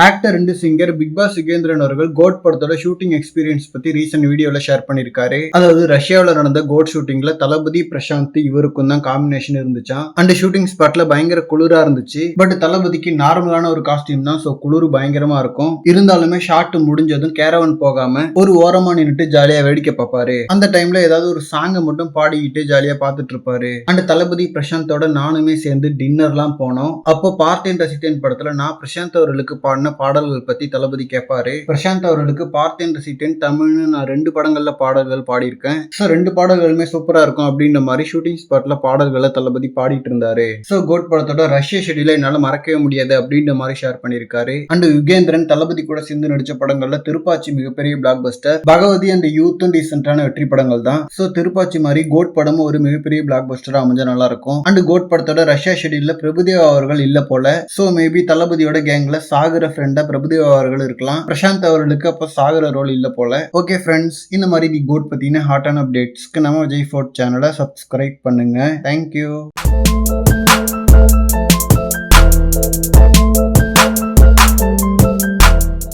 Actor and singer Bigg Boss Yugendran அவர்கள் GOAT படத்தோட shooting experience பத்தி ரீசென்ட் வீடியோல ஷேர் பண்ணிருக்காரு. அதாவது ரஷ்யாவில் நடந்த கோட் ஷூட்டிங்ல தளபதி பிரசாந்த் இவருக்கும் தான் காம்பினேஷன் இருந்துச்சாம். அண்ட் ஷூட்டிங் ஸ்பாட்ல பயங்கர குளிரா இருந்துச்சு. பட் தளபதிக்கு நார்மலான ஒரு காஸ்டியூம் தான், சோ குளிர் பயங்கரமா இருக்கும். இருந்தாலுமே ஷாட் முடிஞ்சதும் கேரவன் போகாம ஒரு ஓரமா நின்னுட்டு ஜாலியா வேடிக்கை பார்ப்பாரு. அந்த டைம்ல ஏதாவது ஒரு சாங்கை மட்டும் பாடிக்கிட்டு ஜாலியா பார்த்துட்டு இருப்பாரு. அண்ட் தளபதி பிரசாந்தோட நானுமே சேர்ந்து டின்னர்லாம் போனோம். அப்போ பார்த்தேன் ரசித்தேன் படத்துல நான் பிரசாந்த் அவர்களுக்கு பாடின பாடல்கள் பத்தி தளபதி கேட்பாரு. பிரசாந்த் அவர்களுக்கு பார்த்தேன் ரசித்தேன் தமிழ்னு நான் 2 படங்கள்ல பாடல்கள் பாடியிருக்கேன். சோ 2 பாடல்களுமே சூப்பரா இருக்கும் அப்படின்ற மாதிரி ஷூட்டிங் ஸ்பாட்ல பாடல்களை தளபதி பாடிட்டு இருந்தாரு. சோ கோட் படத்தோட ரஷ்ய ஷெடியூல என்னால மறக்கவே முடியாது அப்படின்ற மாதிரி ஷேர் பண்ணிருக்காரு. அண்ட் யுகேந்திரன் தளபதி கூட சேர்ந்து நடிச்ச படங்கள்ல திருப்பாச்சி மிகப்பெரிய பிளாக் பஸ்டர், பகவதி அண்ட் யூத்தும் டீசென்டான வெற்றி படங்கள் தான். சோ திருப்பாச்சி மாதிரி கோட் படமும் ஒரு மிகப்பெரிய பிளாக் பஸ்டரா அமைஞ்சா நல்லா இருக்கும். அண்ட் கோட் படத்தோட ரஷ்யா ஷெடியூல்ல பிரபுதேவா அவர்கள் இல்ல போல. சோ மேபி தளபதியோட கேங்ல சாகர ஃப்ரெண்டா பிரபுதேவா அவர்கள் இருக்கலாம். பிரசாந்த் அவர்களுக்கு அப்ப சாகர ரோல் இல்ல போல. ஓகே ஃப்ரெண்ட்ஸ், இந்த மாதிரி தி கோட் பத்தின ஹாட்டான அப்டேட்ஸ்க்கு நம்ம விஜய் ஃபோர்ட் சேனலை சப்ஸ்கிரைப் பண்ணுங்க. தேங்க்யூ.